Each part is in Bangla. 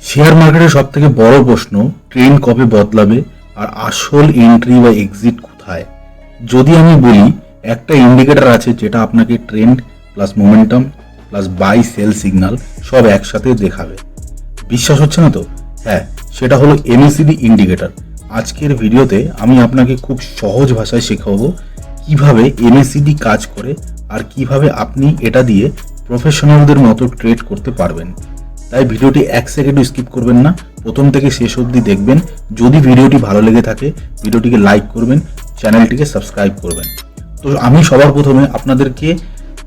শেয়ার মার্কেটের সব থেকে বড় প্রশ্ন, ট্রেন্ড কবে বদলাবে আর আসল এন্ট্রি বা এক্সিট কোথায়। যদি আমি বলি একটা ইন্ডিকেটর আছে যেটা আপনাকে trend plus momentum plus buy sell signal সব একসাথে দেখাবে, বিশ্বাস হচ্ছে না তো? হ্যাঁ, সেটা হলো এমএসিডি ইন্ডিকেটর। আজকের ভিডিওতে আমি আপনাকে খুব সহজ ভাষায় শেখাবো কিভাবে এমএসিডি কাজ করে আর কিভাবে আপনি এটা দিয়ে প্রফেশনালদের মতো ট্রেড করতে পারবেন। তাই ভিডিওটি 1 সেকেন্ডও স্কিপ করবেন না, প্রথম থেকে শেষ অবধি দেখবেন। যদি ভিডিওটি ভালো লেগে থাকে ভিডিওটিকে লাইক করবেন, চ্যানেলটিকে সাবস্ক্রাইব করবেন। তো আমি সবার প্রথমে আপনাদেরকে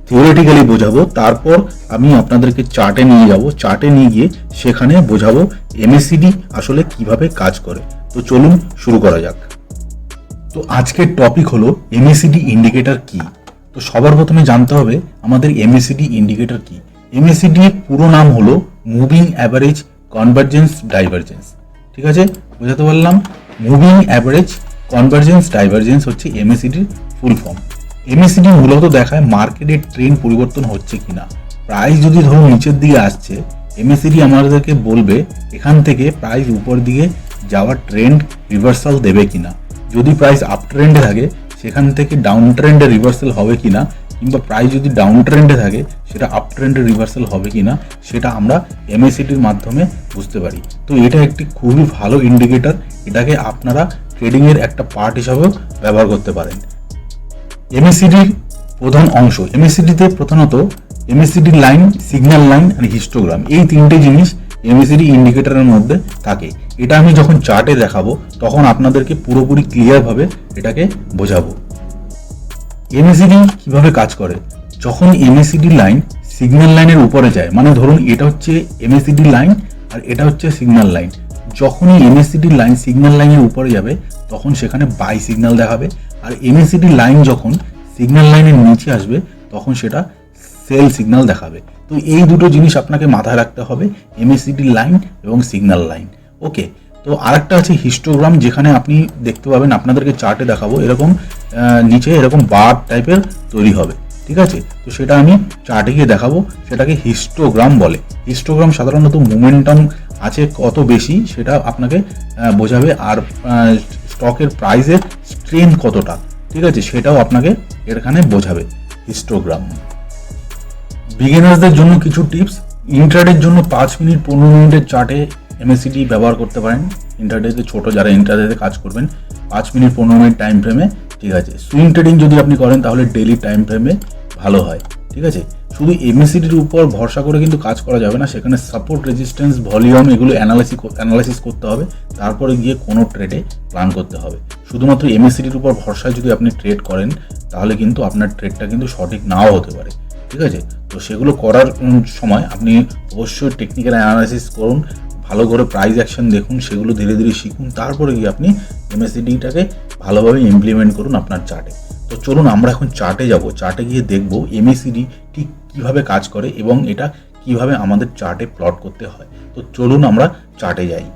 থিওরিটিক্যালি বোঝাবো, তারপর আমি আপনাদেরকে চার্টে নিয়ে যাব, চার্টে নিয়ে গিয়ে সেখানে বোঝাবো এমএসিডি আসলে কিভাবে কাজ করে। তো চলুন শুরু করা যাক। তো আজকের টপিক হলো এমএসিডি ইন্ডিকেটর কি। তো সবার প্রথমে জানতে হবে আমাদের এমএসিডি ইন্ডিকেটর কি। এমএসিডি এর পুরো নাম হলো মুভিং অ্যাভারেজ কনভার্জেন্স ডাইভারজেন্স। ঠিক আছে, বোঝাতে পারলাম? মুভিং অ্যাভারেজ কনভার্জেন্স ডাইভারজেন্স হচ্ছে এমএসিডির ফুল ফর্ম। এমএসিডি মূলত দেখায় মার্কেটের ট্রেন্ড পরিবর্তন হচ্ছে কিনা। প্রাইস যদি ধরুন নিচের দিকে আসছে, এমএসিডি আমাদেরকে বলবে এখান থেকে প্রাইস উপর দিকে যাওয়ার ট্রেন্ড রিভার্সাল দেবে কিনা। যদি প্রাইস আপ ট্রেন্ডে থাকে সেখান থেকে ডাউন ট্রেন্ডে রিভার্সাল হবে কিনা, কিংবা প্রাইস যদি ডাউন ট্রেন্ডে থাকে সেটা আপ ট্রেন্ডে রিভার্সাল হবে কিনা, সেটা আমরা এমএসিডির মাধ্যমে বুঝতে পারি। তো এটা একটি খুবই ভালো ইন্ডিকেটর, এটাকে আপনারা ট্রেডিংয়ের একটা পার্ট হিসাবেও ব্যবহার করতে পারেন। এমএসিডির প্রধান অংশ, এমএসিডিতে প্রধানত এমএসিডি লাইন, সিগন্যাল লাইন আর হিস্টোগ্রাম, এই তিনটে জিনিস এমএসিডি ইন্ডিকেটরের মধ্যে থাকে। এটা আমি যখন চার্টে দেখাবো তখন আপনাদেরকে পুরোপুরি ক্লিয়ারভাবে এটাকে বোঝাবো। এমএসিডি কিভাবে কাজ করে, যখন এমএসিডি লাইন সিগন্যাল লাইনের উপরে যায়, মানে ধরুন এটা হচ্ছে এমএসিডি লাইন আর এটা হচ্ছে সিগন্যাল লাইন, যখনই এমএসিডি লাইন সিগন্যাল লাইনের উপরে যাবে তখন সেখানে বাই সিগন্যাল দেখাবে, আর এমএসিডি লাইন যখন সিগন্যাল লাইনের নিচে আসবে তখন সেটা সেল সিগন্যাল দেখাবে। তো এই দুটো জিনিস আপনাকে মাথায় রাখতে হবে, এমএসিডি লাইন এবং সিগন্যাল লাইন। ওকে, তো আরেকটা আছে হিস্টোগ্রাম, যেখানে আপনি দেখতে পাবেন, আপনাদেরকে চার্টে দেখাবো, এরকম নিচে এরকম বার টাইপের তৈরি হবে। ঠিক আছে, তো সেটা আমি চার্টে গিয়ে দেখাবো, সেটাকে হিস্টোগ্রাম বলে। হিস্টোগ্রাম সাধারণত মোমেন্টাম আছে কত বেশি সেটা আপনাকে বোঝাবে, আর স্টকের প্রাইসের স্ট্রেংথ কতটা, ঠিক আছে, সেটাও আপনাকে এখানে বোঝাবে হিস্টোগ্রাম। বিগিনার্সদের জন্য কিছু টিপস, ইন্ট্রাডের জন্য 5 মিনিট 15 মিনিটের চার্টে এমএসিডি ব্যবহার করতে পারেন। ইন্ট্রাডেতে ছোট যারা ইন্ট্রাডেতে কাজ করবেন 5 মিনিট 15 মিনিট টাইম ফ্রেমে, ঠিক আছে। সুইং ট্রেডিং যদি আপনি করেন তাহলে ডেইলি টাইম ফ্রেমে ভালো হয়। ঠিক আছে, শুধু এমএসিডির উপর ভরসা করে কিন্তু কাজ করা যাবে না, সেখানে সাপোর্ট, রেজিস্ট্যান্স, ভলিউম এগুলো অ্যানালাইসিস করতে হবে, তারপরে গিয়ে কোনো ট্রেডে প্ল্যান করতে হবে। শুধুমাত্র এমএসিডির উপর ভরসায় যদি আপনি ট্রেড করেন তাহলে কিন্তু আপনার ট্রেডটা কিন্তু সঠিক নাও হতে পারে। ঠিক আছে, তো সেগুলো করার সময় আপনি অবশ্যই টেকনিক্যাল অ্যানালাইসিস করুন, ভালো করে প্রাইস অ্যাকশন দেখুন, সেগুলো ধীরে ধীরে শিখুন, তারপরে গিয়ে আপনি এমএসিডিটাকে ভালোভাবে ইমপ্লিমেন্ট করুন আপনার চার্টে। তো চলুন আমরা এখন চার্টে যাব, চার্টে গিয়ে দেখব এমএসিডি ঠিক কীভাবে কাজ করে এবং এটা কিভাবে আমাদের চার্টে প্লট করতে হয়। তো চলুন আমরা চার্টে যাই।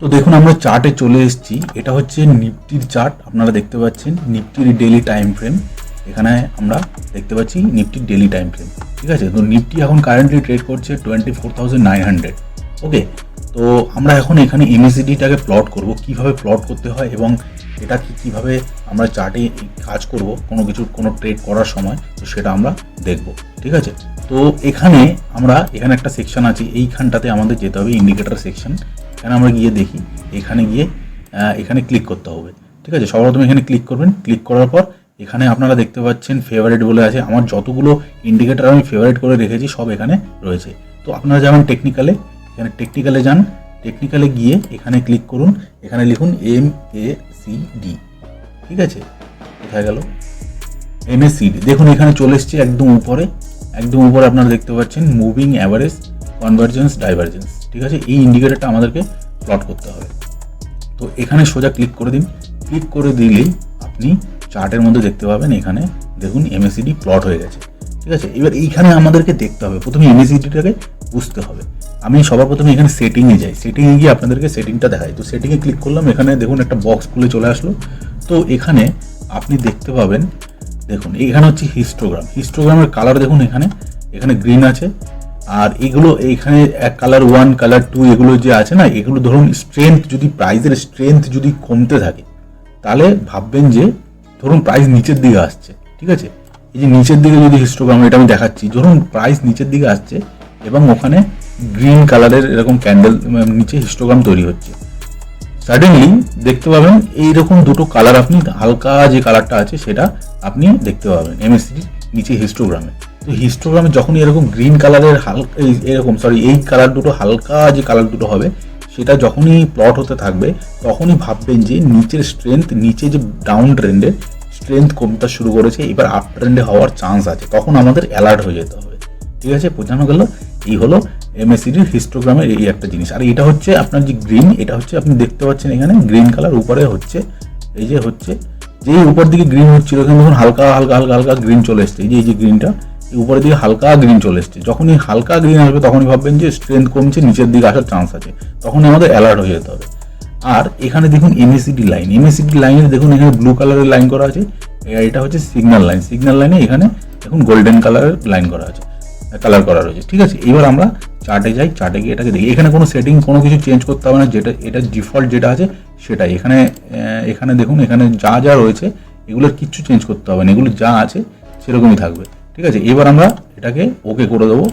তো দেখুন আমরা চার্টে চলে এসেছি, এটা হচ্ছে নিফটির চার্ট, আপনারা দেখতে পাচ্ছেন নিফটির ডেইলি টাইম ফ্রেম। এখানে আমরা দেখতে পাচ্ছি নিফটির ডেইলি টাইম ফ্রেম। ঠিক আছে, তো নিফটি এখন কারেন্টলি ট্রেড করছে 24,900। ওকে, তো আমরা এখন এখানে এমএসিডিটাকে প্লট করব, কিভাবে প্লট করতে হয় এবং এটা কিভাবে আমরা চার্টে কাজ করব কোনো ট্রেড করার সময়, তো সেটা আমরা দেখব। ঠিক আছে, তো এখানে একটা সেকশন আছে, এইখানটাতে আমাদের যেতে হবে, ইন্ডিকেটর সেকশন। এখানে আমরা গিয়ে দেখি, এখানে ক্লিক করতে হবে। ঠিক আছে, সবার প্রথমে এখানে ক্লিক করবেন, ক্লিক করার পর এখানে আপনারা দেখতে পাচ্ছেন ফেভারিট বলে আছে, আমার যতগুলো ইন্ডিকেটর আমি ফেভারিট করে রেখেছি সব এখানে রয়েছে। তো আপনারা যেমন এখানে টেকনিক্যালে যান, টেকনিক্যালে গিয়ে এখানে ক্লিক করুন, এখানে লিখুন এমএসিডি। ঠিক আছে, কোথায় গেল এমএসিডি, দেখুন এখানে চলে এসছে একদম উপরে আপনারা দেখতে পাচ্ছেন মুভিং অ্যাভারেজ কনভার্জেন্স ডাইভারজেন্স। ঠিক আছে, এই ইন্ডিকেটরটা আমাদেরকে প্লট করতে হবে। তো এখানে সোজা ক্লিক করে দিন, ক্লিক করে দিলেই আপনি চার্টের মধ্যে দেখতে পাবেন, এখানে দেখুন এমএসিডি প্লট হয়ে গেছে। ঠিক আছে, এবার এইখানে আমাদেরকে দেখতে হবে, প্রথমে এমএসিডিটাকে বুঝতে হবে। আমি সবার প্রথমে এখানে সেটিংয়ে যাই, সেটিংয়ে গিয়ে আপনাদেরকে সেটিংটা দেখাই। তো সেটিংয়ে ক্লিক করলাম, এখানে দেখুন একটা বক্স খুলে চলে আসলো। তো এখানে আপনি দেখতে পাবেন, দেখুন এখানে হচ্ছে হিস্টোগ্রামের কালার দেখুন, এখানে গ্রিন আছে, আর এগুলো এখানে কালার 1 কালার 2 এগুলো যে আছে না, এগুলো ধরুন স্ট্রেংথ যদি প্রাইসের স্ট্রেংথ যদি কমতে থাকে তাহলে ভাববেন যে ধরুন প্রাইস নিচের দিকে আসছে, ঠিক আছে। এই যে নিচের দিকে যদি হিস্টোগ্রাম, এটা আমি দেখাচ্ছি, ধরুন প্রাইস নিচের দিকে আসছে এবং ওখানে গ্রিন কালারের এরকম ক্যান্ডেল নিচে হিস্টোগ্রাম তৈরি হচ্ছে, সাডেনলি দেখতে পাবেন এইরকম দুটো কালার, আপনি হালকা যে কালারটা আছে সেটা আপনি দেখতে পাবেন এমএসসিডি নিচে হিস্টোগ্রামে। তো হিস্টোগ্রামে যখনই এরকম গ্রিন কালারের হালকা এরকম এই কালার দুটো হালকা যে কালার দুটো হবে সেটা যখনই প্লট হতে থাকবে তখনই ভাববেন যে নিচের স্ট্রেংথ, নিচে যে ডাউন ট্রেন্ডের স্ট্রেংথ কমতে শুরু করেছে, এবার আপ ট্রেন্ডে হওয়ার চান্স আছে, তখন আমাদের অ্যালার্ট হয়ে যেতে হবে, ঠিক আছে। বোঝানো গেল? এই হলো এমএসসিডির হিস্টোগ্রামের এই একটা জিনিস। আর এটা হচ্ছে আপনার যে গ্রিন, এটা হচ্ছে আপনি দেখতে পাচ্ছেন এখানে গ্রিন কালার উপরে হচ্ছে, এই যে হচ্ছে যেই উপর দিকে গ্রিন হচ্ছিল এখানে দেখুন হালকা হালকা হালকা হালকা গ্রিন চলে এসছে, এই যে গ্রিনটা উপরের দিকে হালকা গ্রিন চলে এসছে, যখনই হালকা গ্রিন আসবে তখনই ভাববেন যে স্ট্রেংথ কমছে, নিচের দিকে আসার চান্স আছে, তখনই আমাদের অ্যালার্ট হয়ে যেতে হবে। আর এখানে দেখুন এমএসসিডি লাইন, এমএসসিডি লাইনে দেখুন এখানে ব্লু কালারের লাইন করা আছে, এটা হচ্ছে সিগন্যাল লাইন, সিগন্যাল লাইনে এখানে দেখুন গোল্ডেন কালারের লাইন করা আছে, কালার করা রয়েছে, ঠিক আছে। এবার আমরা চার্টে যাই, চার্টে গিয়ে এটাকে দেখি, এখানে কোনো সেটিং কোনো কিছু চেঞ্জ করতে হবে না, যেটা এটা ডিফল্ট যেটা আছে সেটাই। এখানে দেখুন এখানে যা যা রয়েছে এগুলোর কিচ্ছু চেঞ্জ করতে হবে না, এগুলো যা আছে সেরকমই থাকবে, ঠিক আছে। এবার আমরা এটাকে ওকে করে দেবো,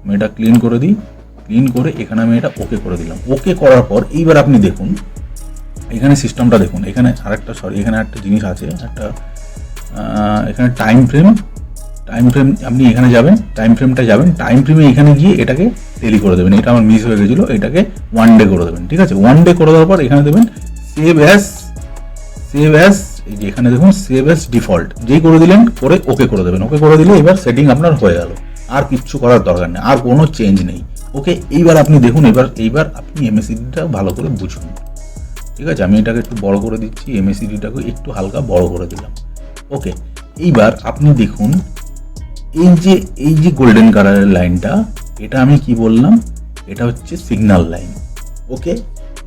আমি এটা ক্লিন করে দিই, ক্লিন করে এখানে আমি এটা ওকে করে দিলাম। ওকে করার পর এইবার আপনি দেখুন এখানে সিস্টেমটা দেখুন, এখানে এখানে একটা জিনিস আছে, একটা এখানে টাইম ফ্রেম আপনি এখানে যাবেন, টাইম ফ্রেমে এখানে গিয়ে এটাকে টেলি করে দেবেন, এটা আমার মিস হয়ে গেছিলো, এটাকে 1 ডে করে দেবেন, ঠিক আছে। 1 ডে করে দেওয়ার পর এখানে দেবেন সেভ অ্যাজ, এই যে এখানে দেখুন সেভ অ্যাজ ডিফল্ট, যেই করে দিলেন করে ওকে করে দেবেন, ওকে করে দিলে এবার সেটিং আপনার হয়ে গেল, আর কিচ্ছু করার দরকার নেই, আর কোনো চেঞ্জ নেই, ওকে। এইবার আপনি দেখুন, এইবার আপনি এমএসসিডিটা ভালো করে বুঝুন, ঠিক আছে। আমি এটাকে একটু বড় করে দিচ্ছি, এমএসসিডিটাকে একটু হালকা বড় করে দিলাম, ওকে। এইবার আপনি দেখুন এই যে গোল্ডেন কালারের লাইনটা, এটা আমি কি বললাম, এটা হচ্ছে সিগন্যাল লাইন, ওকে।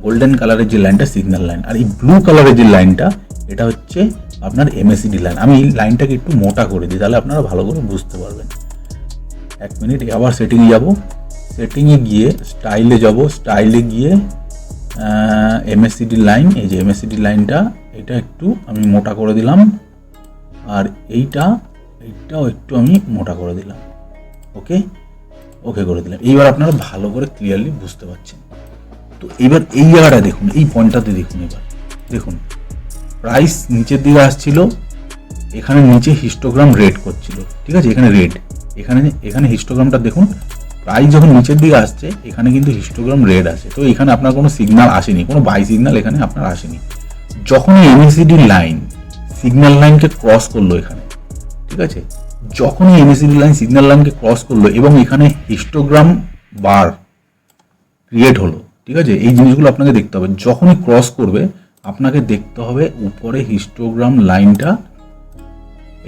গোল্ডেন কালারের যে লাইনটা সিগন্যাল লাইন, আর এই ব্লু কালারের যে লাইনটা এটা হচ্ছে আপনার এমএসসিডি লাইন। আমি এই লাইনটাকে একটু মোটা করে দিই, তাহলে আপনারা ভালো করে বুঝতে পারবেন। 1 মিনিট, আবার সেটিংয়ে যাব, সেটিংয়ে গিয়ে স্টাইলে যাব, স্টাইলে গিয়ে এমএসসিডি লাইন, এই যে এমএসসিডি লাইনটা এটা একটু আমি মোটা করে দিলাম, আর এইটাও একটু আমি মোটা করে দিলাম, ওকে করে দিলাম। এইবার আপনারা ভালো করে ক্লিয়ারলি বুঝতে পারছেন। তো এবার এই জায়গাটা দেখুন, এই পয়েন্টটাতে দেখুন, এবার দেখুন প্রাইস নিচের দিকে আসছিল, এখানে নিচে হিস্টোগ্রাম রেড করছিল, ঠিক আছে, এখানে রেড, এখানে হিস্টোগ্রামটা দেখুন, প্রাইস যখন নিচের দিকে আসছে এখানে কিন্তু হিস্টোগ্রাম রেড আছে, তো এখানে আপনার কোনো সিগন্যাল আসেনি, কোনো বাই সিগন্যাল এখানে আপনার আসেনি। যখন এমএসসিডি লাইন সিগন্যাল লাইনকে ক্রস করলো এখানে, ঠিক আছে, যখনই এমএসসিডি লাইন সিগন্যাল লাইনকে ক্রস করলো এবং এখানে হিস্টোগ্রাম বার ক্রিয়েট হলো, ঠিক আছে, এই জিনিসগুলো আপনাকে দেখতে হবে। যখনই ক্রস করবে আপনাকে দেখতে হবে উপরে হিস্টোগ্রাম লাইনটা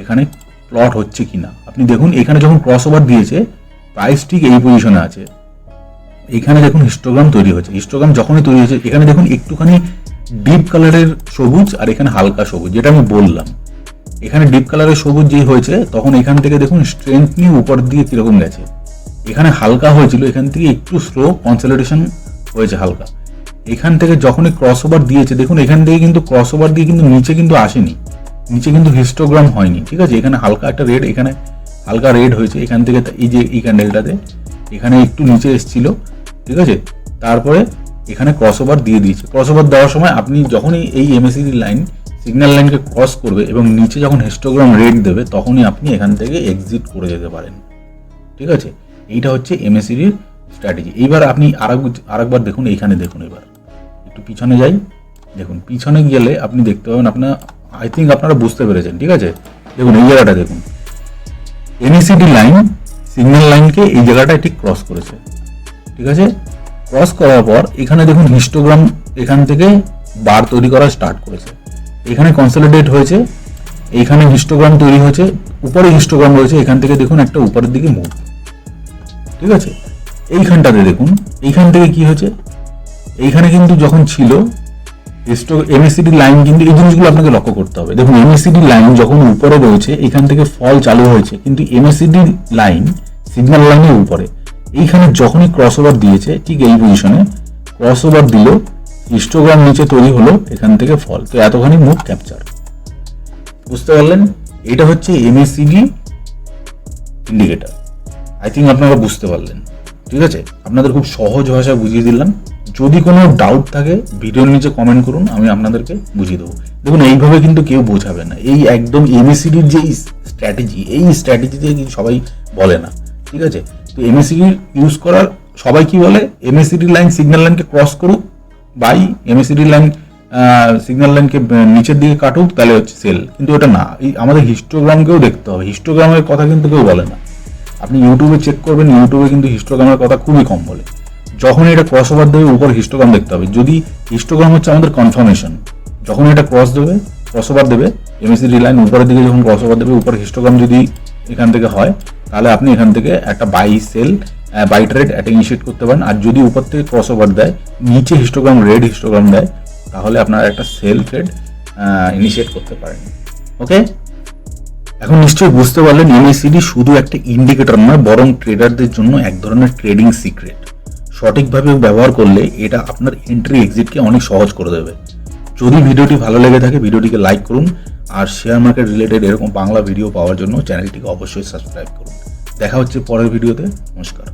এখানে প্লট হচ্ছে কিনা। আপনি দেখুন এখানে যখন ক্রস ওভার দিয়েছে প্রাইস ঠিক এই পজিশনে আছে, এখানে দেখুন হিস্টোগ্রাম তৈরি হয়েছে, হিস্টোগ্রাম যখনই তৈরি হয়েছে এখানে দেখুন একটুখানি ডিপ কালারের সবুজ আর এখানে হালকা সবুজ, যেটা আমি বললাম, এখানে ডিপ কালারের সবুজ যেই হয়েছে তখন এখান থেকে দেখুন স্ট্রেংথ নিয়ে উপর দিকে কিরকম গেছে, এখানে হালকা হয়েছিল, এখান থেকে একটু স্লো কনসলিডেশন হয়েছে হালকা। এখান থেকে যখনই ক্রস ওভার দিয়েছে দেখুন এখান থেকে কিন্তু ক্রস ওভার দিয়ে কিন্তু নিচে কিন্তু আসেনি, নিচে কিন্তু হিস্টোগ্রাম হয়নি, ঠিক আছে। এখানে হালকা একটা রেড, এখানে হালকা রেড হয়েছে, এখান থেকে এই যে এই ক্যান্ডেলটাতে এখানে একটু নিচে এসেছিল, ঠিক আছে। তারপরে এখানে ক্রস ওভার দিয়ে দিয়েছে, ক্রস ওভার দেওয়ার সময় আপনি যখনই এই এমএসসিডি লাইন সিগন্যাল লাইনকে ক্রস করবে এবং নিচে যখন হিস্টোগ্রাম রেড দেবে তখনই আপনি এখান থেকে এক্সিট করে যেতে পারেন, ঠিক আছে। এইটা হচ্ছে এমএসসিডির স্ট্র্যাটেজি। এইবার আপনি আরেকবার দেখুন, এইখানে দেখুন, এবার একটু পিছনে যাই, দেখুন পিছনে গেলে আপনি দেখতে পাবেন, আই থিঙ্ক আপনারা বুঝতে পেরেছেন, ঠিক আছে। দেখুন এই জায়গাটা দেখুন, এমএসসিডি লাইন সিগন্যাল লাইনকে এই জায়গাটায় ঠিক ক্রস করেছে, ঠিক আছে। ক্রস করার পর এখানে দেখুন হিস্টোগ্রাম এখান থেকে বার তৈরি করা স্টার্ট করেছে, এখানে কনসলিডেট হয়েছে, এইখানে হিস্টোগ্রাম তৈরি হয়েছে, উপরে হিস্টোগ্রাম রয়েছে, এখান থেকে দেখুন একটা উপরের দিকে মুভ, ঠিক আছে। এইখানটাতে দেখুন এইখান থেকে কি হয়েছে, এইখানে কিন্তু যখন ছিল এমএসসিডি লাইন, কিন্তু এই জিনিসগুলো আপনাকে লক্ষ্য করতে হবে। দেখুন এমএসসিডি লাইন যখন উপরে রয়েছে এখান থেকে ফল চালু হয়েছে, কিন্তু এমএসসিডি লাইন সিগন্যাল লাইনের উপরে, এইখানে যখনই ক্রস ওভার দিয়েছে ঠিক এই পজিশনে ক্রস ওভার দিল, হিস্টোগ্রাম নিচে তৈরি হলো, এখান থেকে ফল। তো এতখানি মুভ ক্যাপচার, বুঝতে পারলেন? এটা হচ্ছে এমএসিডি ইন্ডিকেটর। আই থিঙ্ক আপনারা বুঝতে পারলেন। ঠিক আছে, আপনাদের খুব সহজ ভাষায় বুঝিয়ে দিলাম। যদি কোনো ডাউট থাকে ভিডিওর নিচে কমেন্ট করুন, আমি আপনাদেরকে বুঝিয়ে দেবো। দেখুন, এইভাবে কিন্তু কেউ বোঝাবে না। এই একদম এমএসিডির যে স্ট্র্যাটেজি, এই স্ট্র্যাটেজি দিয়ে সবাই বলে না। ঠিক আছে, তো এমএসিডি ইউজ করার সবাই কি বলে, এমএসিডি লাইন সিগন্যাল লাইনকে ক্রস করুক, বাই এমএসিডি লাইন সিগন্যাল লাইনকে নিচের দিকে কাটুক, তাহলে হচ্ছে সেল। কিন্তু ওটা না, এই আমাদের হিস্টোগ্রামকেও দেখতে হবে। হিস্টোগ্রামের কথা কিন্তু কেউ বলে না। আপনি ইউটিউবে চেক করবেন, ইউটিউবে কিন্তু হিস্টোগ্রামের কথা খুবই কম বলে। যখন এটা ক্রস ওভার দেবে উপর হিস্টোগ্রাম দেখতে হবে। যদি হিস্টোগ্রাম হচ্ছে আমাদের কনফার্মেশন, যখন এটা ক্রস ওভার দেবে এমএসিডি লাইন উপরের দিকে যখন ক্রস ওভার দেবে, উপর হিস্টোগ্রাম যদি এখান থেকে হয়, তাহলে আপনি এখান থেকে একটা বাই ট্রেড একটা ইনিশিয়েট করতে পারেন। আর যদি উপর থেকে ক্রস ওভার দেয়, নিচে হিস্টোগ্রাম রেড হিস্টোগ্রাম দেয়, তাহলে আপনারা একটা সেল ট্রেড ইনিশিয়েট করতে পারেন। ওকে, এখন নিশ্চয়ই বুঝতে পারলেন এমএসিডি শুধু একটা ইন্ডিকেটর নয়, বরং ট্রেডারদের জন্য এক ধরনের ট্রেডিং সিক্রেট। সঠিকভাবে ব্যবহার করলে এটা আপনার এন্ট্রি এক্সিটকে অনেক সহজ করে দেবে। যদি ভিডিওটি ভালো লেগে থাকে ভিডিওটিকে লাইক করুন, আর শেয়ার মার্কেট রিলেটেড এরকম বাংলা ভিডিও পাওয়ার জন্য চ্যানেলটিকে অবশ্যই সাবস্ক্রাইব করুন। দেখা হচ্ছে পরের ভিডিওতে। নমস্কার।